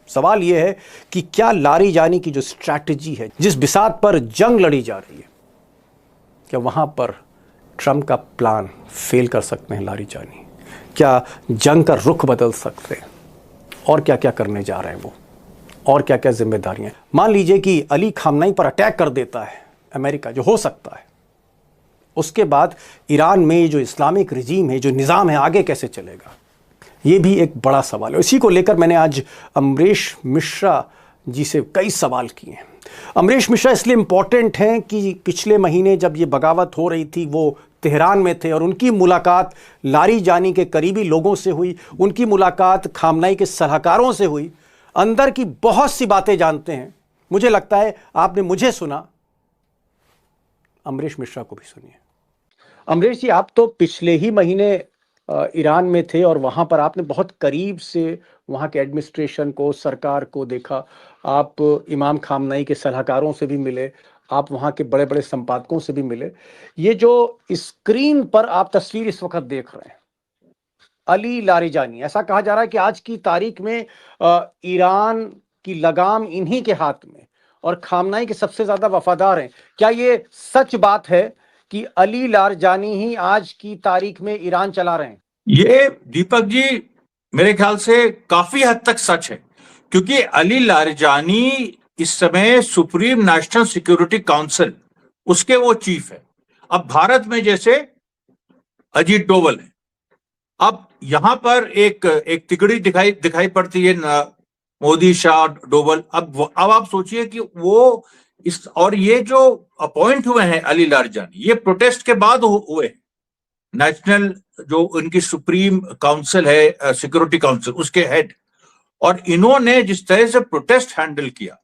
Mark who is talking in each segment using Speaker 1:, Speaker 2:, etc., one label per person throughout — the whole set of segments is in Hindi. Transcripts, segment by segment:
Speaker 1: सवाल यह है कि क्या लारीजानी की जो स्ट्रैटेजी है, जिस बिसात पर जंग लड़ी जा रही है, क्या वहां पर ट्रंप का प्लान फेल कर सकते हैं लारीजानी? क्या जंग का रुख बदल सकते हैं? और क्या क्या करने जा रहे हैं वो, और क्या क्या जिम्मेदारियां? मान लीजिए कि अली खामनेई पर अटैक कर देता है अमेरिका, जो हो सकता है, उसके बाद ईरान में जो इस्लामिक रिजीम है, जो निज़ाम है, आगे कैसे चलेगा? ये भी एक बड़ा सवाल है। इसी को लेकर मैंने आज अमरीश मिश्रा जी से कई सवाल किए हैं। अमरीश मिश्रा इसलिए इम्पॉर्टेंट हैं कि पिछले महीने जब ये बगावत हो रही थी, वो तेहरान में थे और उनकी मुलाकात लारीजानी के करीबी लोगों से हुई, उनकी मुलाकात खामनेई के सलाहकारों से हुई। अंदर की बहुत सी बातें जानते हैं। मुझे लगता है आपने मुझे सुना, अमरीश मिश्रा को भी सुनिए। अमरीश जी, आप तो पिछले ही महीने ईरान में थे और वहां पर आपने बहुत करीब से वहां के एडमिनिस्ट्रेशन को, सरकार को देखा। आप इमाम खामनेई के सलाहकारों से भी मिले, आप वहां के बड़े बड़े संपादकों से भी मिले। ये जो स्क्रीन पर आप तस्वीर इस वक्त देख रहे हैं, अली लारीजानी, ऐसा कहा जा रहा है कि आज की तारीख में ईरान की लगाम इन्हीं के हाथ में और खामनेई के सबसे ज्यादा वफादार हैं। क्या ये सच बात है कि अली लारीजानी ही आज की तारीख में ईरान चला रहे हैं?
Speaker 2: ये दीपक जी मेरे ख्याल से काफी हद तक सच है, क्योंकि अली लारीजानी इस समय सुप्रीम नेशनल सिक्योरिटी काउंसिल, उसके वो चीफ है। अब भारत में जैसे अजीत डोवल है, अब यहां पर एक तिकड़ी दिखाई पड़ती है मोदी, शाह, डोवल। अब आप सोचिए कि वो इस, और ये जो अपॉइंट हुए हैं अली लारीजानी, ये प्रोटेस्ट के बाद हुए। नेशनल जो उनकी सुप्रीम काउंसिल है, सिक्योरिटी काउंसिल, उसके हेड, और इन्होंने जिस तरह से प्रोटेस्ट हैंडल किया,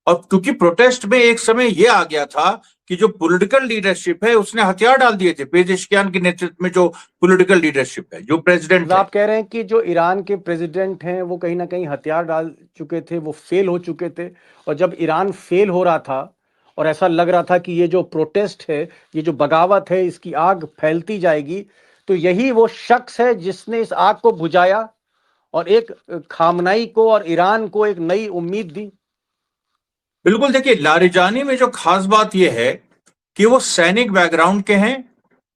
Speaker 2: और क्योंकि प्रोटेस्ट में एक समय यह आ गया था कि जो पॉलिटिकल लीडरशिप है उसने हथियार डाल दिए थे। पेजेश्कियान के नेतृत्व में जो पॉलिटिकल लीडरशिप है, जो प्रेसिडेंट,
Speaker 1: आप कह रहे हैं कि जो ईरान के प्रेसिडेंट हैं वो कहीं ना कहीं हथियार डाल चुके थे, वो फेल हो चुके थे। और जब ईरान फेल हो रहा था और ऐसा लग रहा था कि ये जो प्रोटेस्ट है, ये जो बगावत है, इसकी आग फैलती जाएगी, तो यही वो शख्स है जिसने इस आग को बुझाया और एक खामनेई को और ईरान को एक नई उम्मीद दी।
Speaker 2: बिल्कुल। देखिए, लारीजानी में जो खास बात यह है कि वो सैनिक बैकग्राउंड के हैं,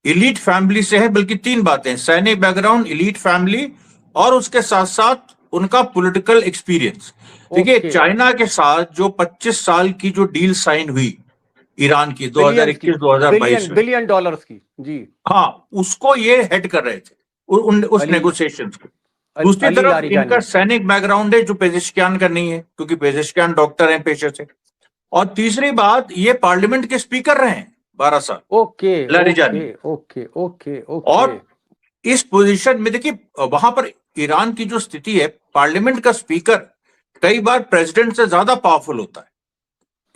Speaker 2: इलीट फैमिली से है। बल्कि तीन बातें: सैनिक बैकग्राउंड, इलीट फैमिली, और उसके साथ साथ उनका पॉलिटिकल एक्सपीरियंस। देखिए, चाइना के साथ जो 25 साल की जो डील साइन हुई ईरान की 2021-2022 में,
Speaker 1: बिलियन डॉलर्स की, जी
Speaker 2: हाँ, उसको ये हेड कर रहे थे, उस नेगोशिएशंस को। दूसरी तरफ इनका सैनिक बैकग्राउंड है, जो पेजेश्कियान का नहीं है, क्योंकि पेजेश्कियान डॉक्टर हैं पेशे से। और तीसरी बात, ये पार्लियामेंट के स्पीकर रहे हैं 12 साल।
Speaker 1: Okay,
Speaker 2: Larijani.
Speaker 1: Okay, okay.
Speaker 2: और इस पोजीशन में देखिए, वहां पर ईरान की जो स्थिति है, पार्लियामेंट का स्पीकर कई बार प्रेसिडेंट से ज्यादा पावरफुल होता है।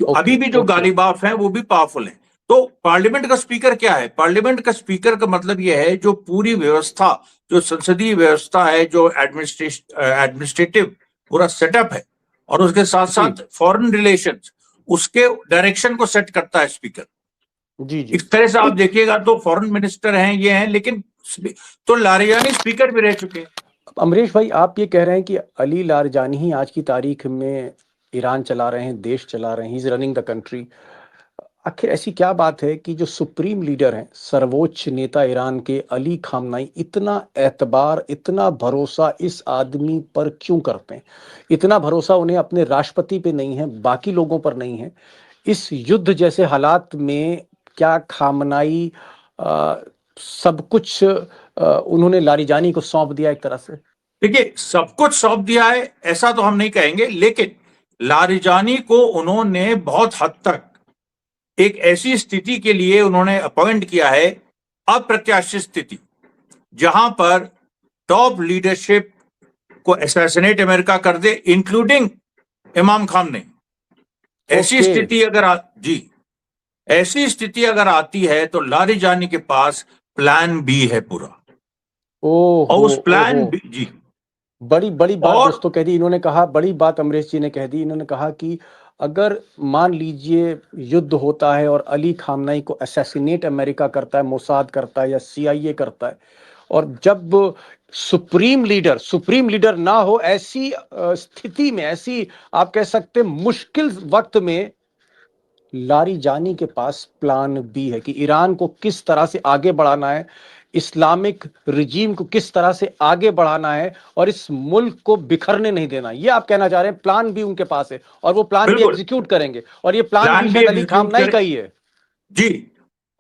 Speaker 2: तो अभी भी जो गालिबाफ हैं वो भी पावरफुल हैं। तो पार्लियामेंट का स्पीकर क्या है? पार्लियामेंट का स्पीकर का मतलब यह है, जो पूरी व्यवस्था, जो संसदीय व्यवस्था है, जो एडमिनिस्ट्रेटिव पूरा सेटअप है, और उसके साथ साथ फॉरेन रिलेशंस, उसके डायरेक्शन को सेट करता है स्पीकर।
Speaker 1: जी।
Speaker 2: इस तरह से आप देखिएगा तो फॉरेन मिनिस्टर हैं, ये हैं, लेकिन तो लारीजानी स्पीकर भी रह चुके हैं।
Speaker 1: अमरीश भाई, आप ये कह रहे हैं कि अली लारीजानी ही आज की तारीख में ईरान चला रहे हैं, देश चला रहे हैं, he is running the country. आखिर ऐसी क्या बात है कि जो सुप्रीम लीडर हैं, सर्वोच्च नेता ईरान के अली खामनेई, इतना एतबार, इतना भरोसा इस आदमी पर क्यों करते हैं? इतना भरोसा उन्हें अपने राष्ट्रपति पे नहीं है, बाकी लोगों पर नहीं है। इस युद्ध जैसे हालात में क्या खामनेई सब कुछ उन्होंने लारीजानी को सौंप दिया एक तरह से?
Speaker 2: देखिए, सब कुछ सौंप दिया है ऐसा तो हम नहीं कहेंगे, लेकिन लारीजानी को उन्होंने बहुत हद तक एक ऐसी स्थिति के लिए उन्होंने अपॉइंट किया है, अप्रत्याशित स्थिति, जहां पर टॉप लीडरशिप को असैसिनेट अमेरिका कर दे, इंक्लूडिंग इमाम खामनेई। ऐसी स्थिति अगर ऐसी स्थिति अगर आती है तो लारीजानी के पास प्लान बी है पूरा। और उस प्लान बी, जी,
Speaker 1: बड़ी बात दोस्तों कह दी इन्होंने। कहा, बड़ी बात अमरीश जी ने कह दी। इन्होंने कहा कि अगर मान लीजिए युद्ध होता है और अली खामनेई को असैसिनेट अमेरिका करता है, मोसाद करता है या CIA करता है, और जब सुप्रीम लीडर ना हो ऐसी स्थिति में, ऐसी आप कह सकते मुश्किल वक्त में लारिजानी के पास प्लान बी है कि ईरान को किस तरह से आगे बढ़ाना है, इस्लामिक रिजीम को किस तरह से आगे बढ़ाना है और इस मुल्क को बिखरने नहीं देना। ये आप कहना चाह रहे हैं प्लान बी उनके पास है और वो प्लान बी
Speaker 2: बिल्कुल,
Speaker 1: एग्जीक्यूट करेंगे, और ये प्लान
Speaker 2: प्लान
Speaker 1: बी
Speaker 2: भी
Speaker 1: शायद अली
Speaker 2: एग्जीक्यूट
Speaker 1: खामनेई
Speaker 2: करे।
Speaker 1: का ही है।
Speaker 2: जी,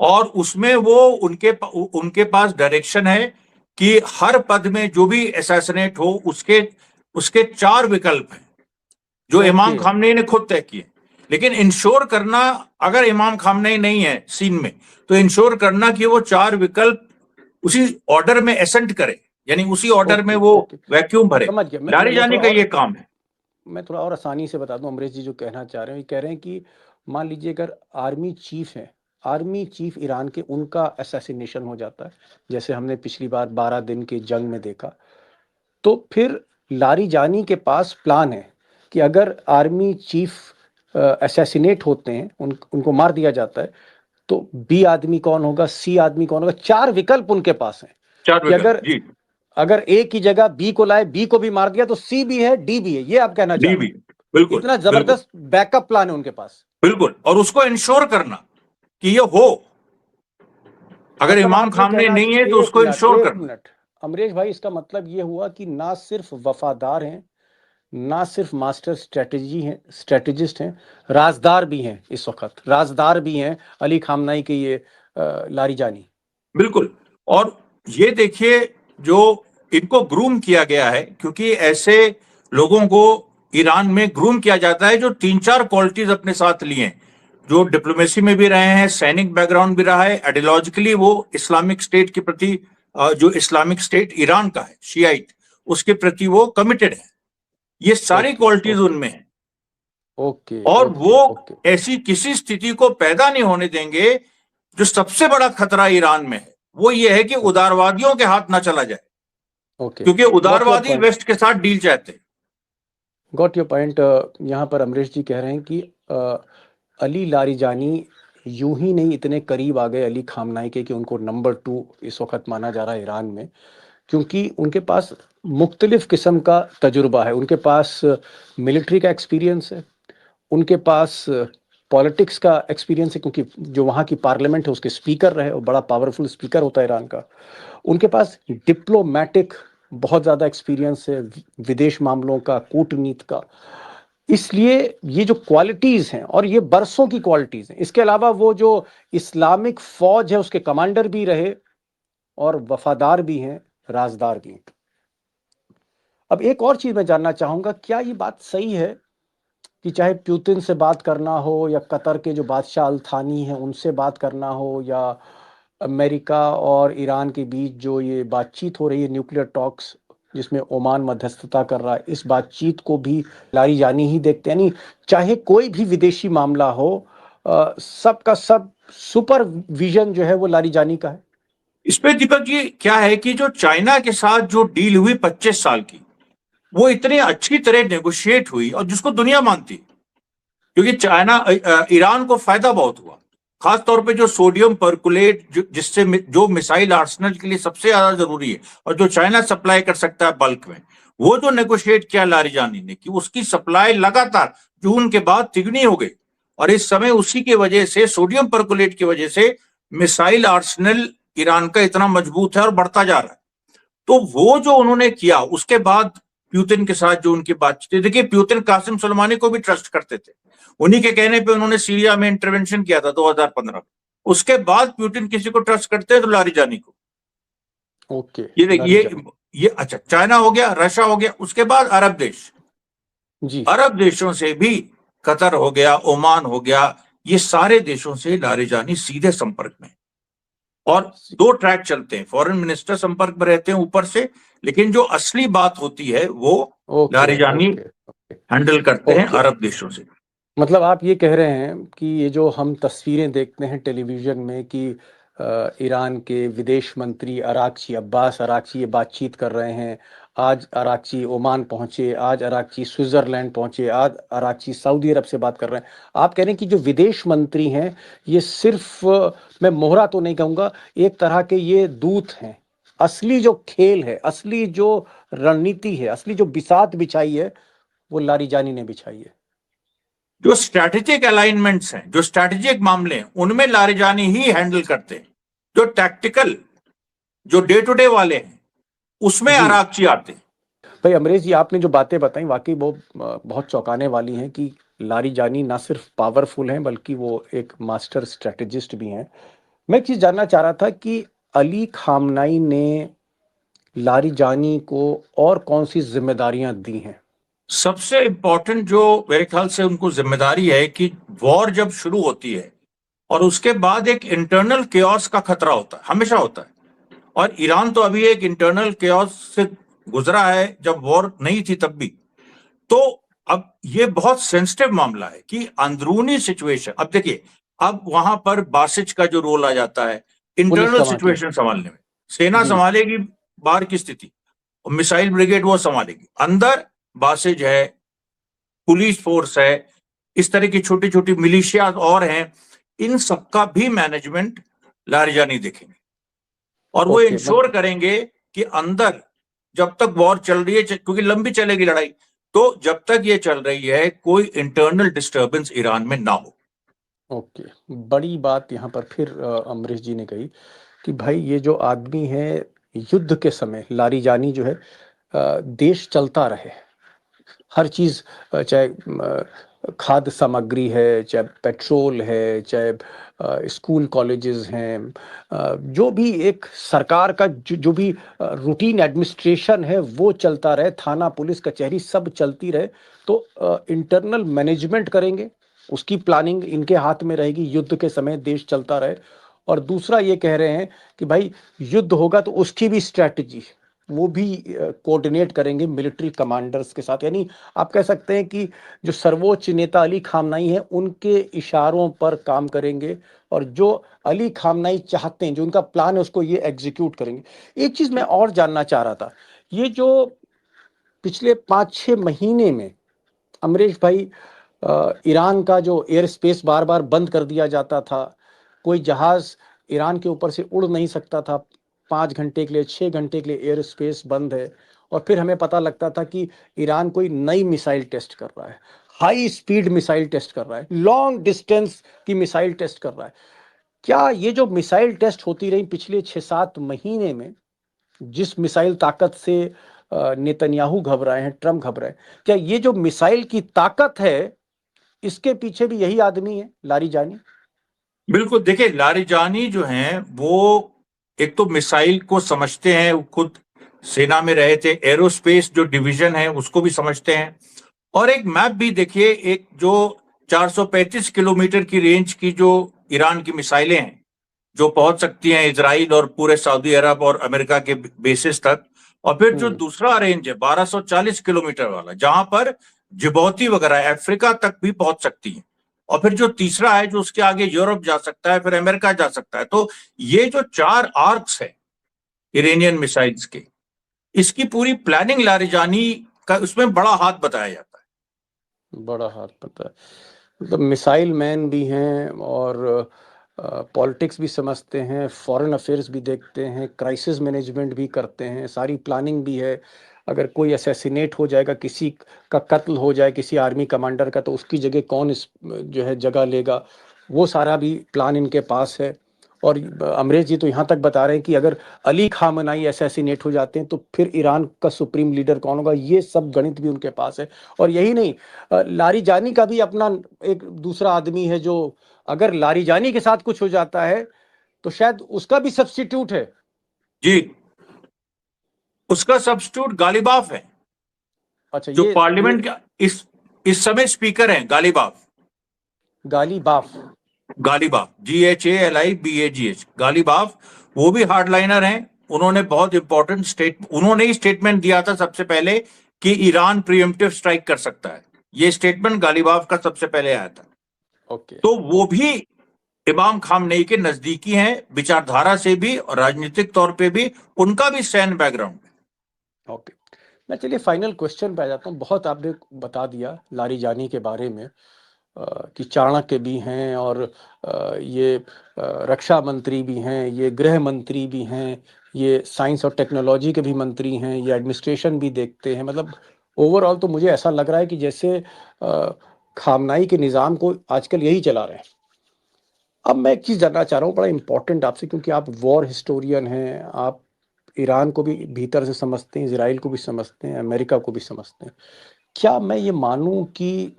Speaker 2: और उसमें वो उनके पास डायरेक्शन है कि हर पद में जो भी असैसिनेट हो उसके उसके 4 विकल्प हैं जो इमाम
Speaker 1: ओके,
Speaker 2: खामनेई ने खुद तय किए। लेकिन इंश्योर करना, अगर इमाम खामनेई नहीं है सीन में, तो इंश्योर करना कि वो 4 विकल्प उसी ऑर्डर में एसेंट करे, यानी उसी ऑर्डर में
Speaker 1: ओके,
Speaker 2: वो
Speaker 1: ओके,
Speaker 2: वैक्यूम भरे।
Speaker 1: समझ गया। मैं
Speaker 2: लारिजानी
Speaker 1: थोड़ा
Speaker 2: का
Speaker 1: और
Speaker 2: ये काम है।
Speaker 1: मैं थोड़ा और आसानी से बता दूं, अमरीश जी जो कहना चाह रहे हैं, ये कह रहे हैं कि मान लीजिए अगर आर्मी चीफ है, आर्मी चीफ ईरान के, उनका असैसिनेशन हो जाता है, जैसे हमने पिछली बार 12 दिन के जंग में देखा, तो फिर लारिजानी के पास प्लान है कि अगर आर्मी चीफ असैसिनेट होते हैं, उनको मार दिया जाता है, तो बी आदमी कौन होगा, सी आदमी कौन होगा। 4 विकल्प उनके पास हैं
Speaker 2: 4
Speaker 1: कि
Speaker 2: विकल्प,
Speaker 1: अगर
Speaker 2: जी।
Speaker 1: अगर ए की जगह बी को लाए, बी को भी मार दिया, तो सी भी है, डी भी है। ये आप कहना चाह
Speaker 2: डी
Speaker 1: रहे
Speaker 2: भी,
Speaker 1: हैं।
Speaker 2: बिल्कुल
Speaker 1: इतना
Speaker 2: बिल्कुल
Speaker 1: जबरदस्त बैकअप प्लान है उनके पास।
Speaker 2: बिल्कुल, और उसको इंश्योर करना कि ये हो। अगर
Speaker 1: मतलब
Speaker 2: इमाम
Speaker 1: आप ये
Speaker 2: खामनेई
Speaker 1: कहना,
Speaker 2: नहीं है तो
Speaker 1: एक
Speaker 2: उसको
Speaker 1: मिनट
Speaker 2: इंश्योर
Speaker 1: एक
Speaker 2: करना।
Speaker 1: मिनट अमरीश भाई, इसका मतलब ये हुआ कि ना सिर्फ वफादार हैं, ना सिर्फ मास्टर स्ट्रेटेजिस्ट हैं, राजदार भी हैं। इस वक्त राजदार भी हैं अली खामनाई के ये लारिजानी।
Speaker 2: बिल्कुल। और ये देखिए, जो इनको ग्रूम किया गया है, क्योंकि ऐसे लोगों को ईरान में ग्रूम किया जाता है जो 3-4 क्वालिटीज अपने साथ लिए हैं, जो डिप्लोमेसी में भी रहे हैं, सैनिक बैकग्राउंड भी रहा है, आइडियोलॉजिकली वो इस्लामिक स्टेट के प्रति, जो इस्लामिक स्टेट ईरान का है शियाइट, उसके प्रति वो कमिटेड है। ये सारी
Speaker 1: ओके,
Speaker 2: क्वालिटीज
Speaker 1: ओके,
Speaker 2: उनमें है।
Speaker 1: ओके,
Speaker 2: और
Speaker 1: ओके,
Speaker 2: वो
Speaker 1: ओके,
Speaker 2: ऐसी किसी स्थिति को पैदा नहीं होने देंगे। जो सबसे बड़ा खतरा ईरान में है वो ये है कि उदारवादियों के हाथ ना चला जाए,
Speaker 1: ओके।
Speaker 2: क्योंकि
Speaker 1: गॉट योर
Speaker 2: उदारवादी
Speaker 1: पॉइंट,
Speaker 2: वेस्ट के साथ डील चाहते हैं।
Speaker 1: Got your point. यहाँ पर अमरीश जी कह रहे हैं कि अली लारिजानी यूं ही नहीं इतने करीब आ गए अली खामनाई के कि उनको नंबर 2 इस वक्त माना जा रहा है ईरान में, क्योंकि उनके पास मुख्तलिफ किस्म का तजुर्बा है। उनके पास मिलिट्री का एक्सपीरियंस है, उनके पास पॉलिटिक्स का एक्सपीरियंस है, क्योंकि जो वहाँ की पार्लियामेंट है उसके स्पीकर रहे और बड़ा पावरफुल स्पीकर होता है ईरान का। उनके पास डिप्लोमैटिक बहुत ज़्यादा एक्सपीरियंस है, विदेश मामलों का, कूटनीति का। इसलिए ये जो क्वालिटीज़ हैं, और ये बरसों की क्वालिटीज़ हैं, इसके अलावा वो जो इस्लामिक फौज है उसके कमांडर भी रहे और वफादार भी हैं, राजदार भी हैं। अब एक और चीज़ मैं जानना चाहूँगा, क्या ये बात सही है कि चाहे पुतिन से बात करना हो या कतर के जो बादशाह अल थानी हैं उनसे बात करना हो, या अमेरिका और ईरान के बीच जो ये बातचीत हो रही है, न्यूक्लियर टॉक्स जिसमें ओमान मध्यस्थता कर रहा है, इस बातचीत को भी लारिजानी ही देखते हैं। यानी चाहे कोई भी विदेशी मामला हो, सबका सब सुपरविजन जो है वो लारिजानी का है।
Speaker 2: इस पे दीपक जी क्या है कि जो चाइना के साथ जो डील हुई 25 साल की, वो इतनी अच्छी तरह नेगोशिएट हुई और जिसको दुनिया मानती, क्योंकि ईरान को फायदा बहुत हुआ। खास तौर पे जो सोडियम परकुलेट, जिससे जो मिसाइल आर्सेनल के लिए सबसे ज्यादा जरूरी है और जो चाइना सप्लाई कर सकता है बल्क में, वो जो नेगोशिएट किया लारिजानी ने कि उसकी सप्लाई लगातार जून के बाद तिगुनी हो गई। और इस समय उसी की वजह से, सोडियम परकुलेट की वजह से, मिसाइल आर्सेनल ईरान का इतना मजबूत है और बढ़ता जा रहा है। तो वो जो उन्होंने किया, उसके बाद प्यूतिन के साथ जो उनकी बातचीत, देखिए प्यूतिन कासिम सुलेमानी को भी ट्रस्ट करते थे। उन्हीं के कहने पे उन्होंने सीरिया में इंटरवेंशन किया था 2015 में। उसके बाद प्यूतिन किसी को ट्रस्ट करते हैं तो लारिजानी को।
Speaker 1: ओके,
Speaker 2: ये अच्छा, चाइना हो गया, रशिया हो गया, उसके बाद अरब देश,
Speaker 1: जी
Speaker 2: अरब देशों से भी कतर हो गया, ओमान हो गया, ये सारे देशों से लारिजानी सीधे संपर्क में। और 2 ट्रैक चलते हैं, फॉरेन मिनिस्टर संपर्क में रहते हैं ऊपर से, लेकिन जो असली बात होती है वो
Speaker 1: ओके,
Speaker 2: लारिजानी
Speaker 1: ओके,
Speaker 2: हैंडल करते हैं
Speaker 1: ओके।
Speaker 2: अरब देशों से।
Speaker 1: मतलब आप ये कह रहे हैं कि ये जो हम तस्वीरें देखते हैं टेलीविज़न में कि ईरान के विदेश मंत्री अराक्ची, अब्बास अराक्ची, ये बातचीत कर रहे हैं। आज अराक्ची ओमान पहुंचे, आज अराक्ची स्विट्ज़रलैंड पहुंचे, आज अराक्ची सऊदी अरब से बात कर रहे हैं। आप कह रहे हैं कि जो विदेश मंत्री हैं ये सिर्फ मैं मोहरा तो नहीं कहूँगा, एक तरह के ये दूत हैं, असली जो खेल है, असली जो रणनीति है, असली जो बिसात बिछाई है, वो लारीजानी ने बिछाई है।
Speaker 2: जो स्ट्रैटेजिक अलाइनमेंट्स हैं, जो स्ट्रैटेजिक मामले हैं, उनमें लारीजानी ही हैंडल करते हैं। जो टैक्टिकल, जो डे टू डे वाले हैं, उसमें
Speaker 1: जी
Speaker 2: आरागची आते हैं।
Speaker 1: भाई अमरीश जी, आपने जो बातें बताई वाकई वो बहुत चौंकाने वाली हैं कि लारीजानी ना सिर्फ पावरफुल हैं बल्कि वो एक मास्टर स्ट्रेटेजिस्ट भी हैं। मैं एक चीज जानना चाह रहा था कि अली खामनाई ने लारीजानी को और कौन सी जिम्मेदारियां दी हैं?
Speaker 2: सबसे इंपॉर्टेंट जो मेरे ख्याल से उनको जिम्मेदारी है कि वॉर जब शुरू होती है और उसके बाद एक इंटरनल केओस का खतरा होता है, हमेशा होता है। और ईरान तो अभी एक इंटरनल केओस से गुजरा है, जब वॉर नहीं थी तब भी। तो अब ये बहुत सेंसिटिव मामला है कि अंदरूनी सिचुएशन, अब देखिए, अब वहां पर बासिज का जो रोल आ जाता है
Speaker 1: पुलिस
Speaker 2: इंटरनल
Speaker 1: कमांड
Speaker 2: सिचुएशन संभालने में। सेना
Speaker 1: जी
Speaker 2: संभालेगी बाहर की स्थिति, और मिसाइल ब्रिगेड वो संभालेगी। अंदर बासिज है, पुलिस फोर्स है, इस तरह की छोटी छोटी मिलिशिया और हैं, इन सबका भी मैनेजमेंट लारिजानी देखेंगे। और वो
Speaker 1: ओके
Speaker 2: इंश्योर करेंगे कि अंदर जब तक वॉर चल रही है, क्योंकि लंबी चलेगी लड़ाई, तो जब तक ये चल रही है कोई इंटरनल डिस्टर्बेंस ईरान में ना हो।
Speaker 1: ओके, बड़ी बात यहाँ पर फिर अमरीश जी ने कही कि भाई ये जो आदमी है, युद्ध के समय लारीजानी जो है, देश चलता रहे, हर चीज, चाहे खाद्य सामग्री है, चाहे पेट्रोल है, चाहे स्कूल कॉलेजेस हैं, जो भी एक सरकार का जो भी रूटीन एडमिनिस्ट्रेशन है वो चलता रहे, थाना पुलिस कचहरी सब चलती रहे। तो इंटरनल मैनेजमेंट करेंगे, उसकी प्लानिंग इनके हाथ में रहेगी, युद्ध के समय देश चलता रहे। और दूसरा ये कह रहे हैं कि भाई युद्ध होगा तो उसकी भी स्ट्रैटेजी वो भी कोऑर्डिनेट करेंगे मिलिट्री कमांडर्स के साथ। यानी आप कह सकते हैं कि जो सर्वोच्च नेता अली खामनाई हैं उनके इशारों पर काम करेंगे, और जो अली खामनाई चाहते हैं, जो उनका प्लान है, उसको ये एग्जीक्यूट करेंगे। एक चीज मैं और जानना चाह रहा था, ये जो पिछले 5-6 महीने में अमरीश भाई, ईरान का जो एयर स्पेस बार बार बंद कर दिया जाता था, कोई जहाज ईरान के ऊपर से उड़ नहीं सकता था, 5 घंटे के लिए, 6 घंटे के लिए एयर स्पेस बंद है। और फिर हमें पता लगता था कि ईरान कोई नई मिसाइल टेस्ट कर रहा है, हाई स्पीड मिसाइल टेस्ट कर रहा है, लॉन्ग डिस्टेंस की मिसाइल टेस्ट कर रहा है। क्या ये जो मिसाइल टेस्ट होती रही पिछले 6-7 महीने में, जिस मिसाइल ताकत से नेतन्याहू घबराए हैं, ट्रंप घबराए, क्या ये जो मिसाइल की ताकत है इसके पीछे भी यही आदमी है, लारीजानी?
Speaker 2: बिल्कुल, देखिए, लारिजानी जो हैं वो एक तो मिसाइल को समझते हैं, वो खुद सेना में रहे थे, एरोस्पेस जो डिवीजन है उसको भी समझते हैं। और एक मैप भी देखिए, एक जो 435 किलोमीटर की रेंज की जो ईरान की मिसाइलें हैं, जो पहुंच सकती हैं इजराइल और पूरे सऊदी अरब और अमेरिका के बेसिस तक। और फिर जो दूसरा रेंज है 1240 किलोमीटर वाला, जहां पर जिबौती वगैरह अफ्रीका तक भी पहुंच सकती है। और फिर जो तीसरा है जो उसके आगे यूरोप जा सकता है, फिर अमेरिका जा सकता है। तो ये जो 4 आर्क्स है इरानियन मिसाइल्स के, इसकी पूरी प्लानिंग लारिजानी का उसमें बड़ा हाथ बताया जाता है।
Speaker 1: बड़ा हाथ पता है, मतलब मिसाइल मैन भी हैं और पॉलिटिक्स भी समझते हैं, फॉरेन अफेयर्स भी देखते हैं, क्राइसिस मैनेजमेंट भी करते हैं, सारी प्लानिंग भी है। अगर कोई असैसिनेट हो जाएगा, किसी का कत्ल हो जाए किसी आर्मी कमांडर का, तो उसकी जगह कौन इस जो है जगह लेगा, वो सारा भी प्लान इनके पास है। और अमरीश जी तो यहाँ तक बता रहे हैं कि अगर अली खामनाई असैसिनेट हो जाते हैं तो फिर ईरान का सुप्रीम लीडर कौन होगा, ये सब गणित भी उनके पास है। और यही नहीं, लारीजानी का भी अपना एक दूसरा आदमी है जो, अगर लारीजानी के साथ कुछ हो जाता है तो शायद उसका भी सब्स्टिट्यूट है।
Speaker 2: जी, उसका सब्स्टिट्यूट गालिबाफ है,
Speaker 1: अच्छा,
Speaker 2: जो
Speaker 1: ये
Speaker 2: पार्लियामेंट का इस समय स्पीकर हैं, Ghalibaf.
Speaker 1: Ghalibaf.
Speaker 2: Ghalibaf, GHALIBAGH, Ghalibaf. वो भी हार्डलाइनर हैं। उन्होंने बहुत इंपॉर्टेंट उन्होंने ही स्टेटमेंट दिया था सबसे पहले कि ईरान प्रीएम्प्टिव स्ट्राइक कर सकता है। ये स्टेटमेंट गालिबाफ का सबसे पहले आया था।
Speaker 1: ओके
Speaker 2: तो वो भी इमाम खामनेई के नजदीकी हैं, विचारधारा से भी और राजनीतिक तौर पे भी। उनका भी सैन्य बैकग्राउंड है।
Speaker 1: ओके, मैं चलिए फाइनल क्वेश्चन पे आ जाता हूँ। बहुत आपने बता दिया लारीजानी के बारे में। कि चाणक्य भी हैं और ये रक्षा मंत्री भी हैं, ये गृह मंत्री भी हैं, ये साइंस और टेक्नोलॉजी के भी मंत्री हैं, ये एडमिनिस्ट्रेशन भी देखते हैं। मतलब ओवरऑल तो मुझे ऐसा लग रहा है कि जैसे खामनाई के निज़ाम को आजकल यही चला रहे हैं। अब मैं एक चीज़ जानना चाह रहा हूँ, बड़ा इंपॉर्टेंट आपसे, क्योंकि आप वॉर हिस्टोरियन हैं, आप ईरान को भी भीतर से समझते हैं, इजराइल को भी समझते हैं, अमेरिका को भी समझते हैं। क्या मैं ये मानूं कि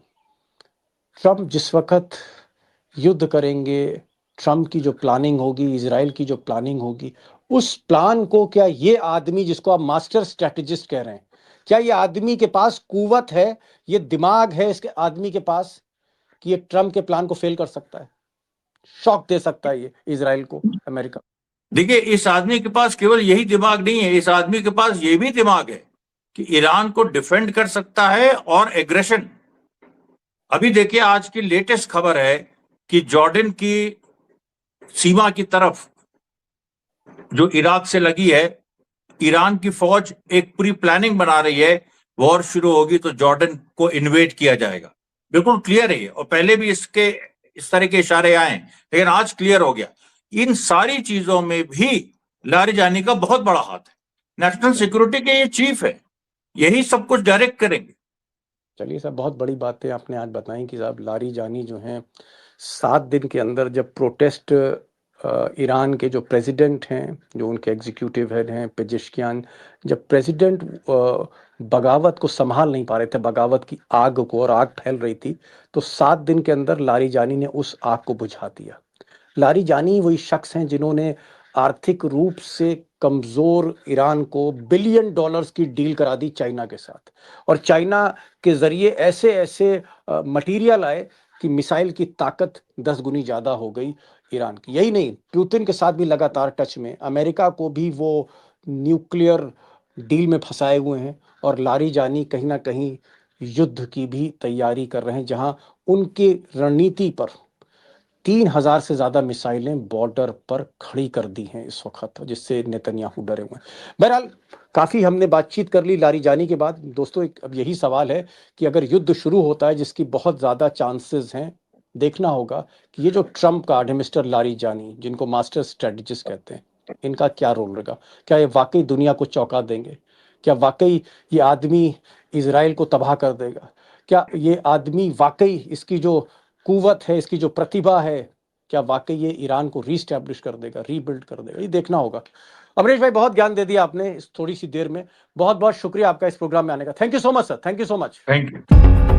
Speaker 1: ट्रम्प जिस वक्त युद्ध करेंगे, ट्रम्प की जो प्लानिंग होगी, इजराइल की जो प्लानिंग होगी, उस प्लान को क्या ये आदमी जिसको आप मास्टर स्ट्रेटेजिस्ट कह रहे हैं, क्या ये आदमी के पास कुव्वत है, ये दिमाग है इसके आदमी के पास कि ये ट्रम्प के प्लान को फेल कर सकता है, शॉक दे सकता है ये इजराइल को, अमेरिका?
Speaker 2: देखिए, इस आदमी के पास केवल यही दिमाग नहीं है, इस आदमी के पास ये भी दिमाग है कि ईरान को डिफेंड कर सकता है और एग्रेशन। अभी देखिए, आज की लेटेस्ट खबर है कि जॉर्डन की सीमा की तरफ जो इराक से लगी है, ईरान की फौज एक पूरी प्लानिंग बना रही है, वॉर शुरू होगी तो जॉर्डन को इन्वेड किया जाएगा। बिल्कुल क्लियर है ये, और पहले भी इस तरह के इशारे आए, लेकिन आज क्लियर हो गया। इन सारी चीजों में भी लारिजानी का बहुत बड़ा हाथ है। नेशनल सिक्योरिटी के ये चीफ है, यही सब कुछ डायरेक्ट करेंगे।
Speaker 1: चलिए साहब, बहुत बड़ी बातें आपने आज बताई कि साहब लारिजानी जो हैं 7 दिन के अंदर, जब प्रोटेस्ट ईरान के जो प्रेसिडेंट हैं, जो उनके एग्जीक्यूटिव हेड हैं पेजेश्कियान, जब प्रेसिडेंट बगावत को संभाल नहीं पा रहे थे, बगावत की आग को, और आग फैल रही थी, तो 7 दिन के अंदर लारिजानी ने उस आग को बुझा दिया। लारिजानी वही शख्स हैं जिन्होंने आर्थिक रूप से कमजोर ईरान को बिलियन डॉलर्स की डील करा दी चाइना के साथ, और चाइना के जरिए ऐसे ऐसे मटेरियल आए कि मिसाइल की ताकत 10 गुनी ज्यादा हो गई ईरान की। यही नहीं, पुतिन के साथ भी लगातार टच में, अमेरिका को भी वो न्यूक्लियर डील में फंसाए हुए हैं, और लारिजानी कहीं ना कहीं युद्ध की भी तैयारी कर रहे हैं, जहां उनकी रणनीति पर 3000 से ज्यादा मिसाइलें बॉर्डर पर खड़ी कर दी हैं इस वक्त, जिससे नेतन्याहू डरे हुए हैं। बहरहाल, काफी हमने बातचीत कर ली लारिजानी के बाद। दोस्तों, अब यही सवाल है कि अगर युद्ध शुरू होता है, जिसकी बहुत ज्यादा चांसेस हैं, देखना होगा कि ये जो ट्रम्प का मिस्टर लारिजानी, जिनको मास्टर स्ट्रेटजिस्ट कहते हैं, इनका क्या रोल रहेगा। क्या ये वाकई दुनिया को चौंका देंगे? क्या वाकई ये आदमी इजराइल को तबाह कर देगा? क्या ये आदमी वाकई, इसकी जो कुवत है, इसकी जो प्रतिभा है, क्या वाकई ये ईरान को रीस्टैब्लिश कर देगा, रीबिल्ड कर देगा? ये देखना होगा। अमरीश भाई, बहुत ज्ञान दे दिया आपने इस थोड़ी सी देर में। बहुत बहुत शुक्रिया आपका इस प्रोग्राम में आने का। Thank you so much sir, thank you so much.
Speaker 2: Thank you.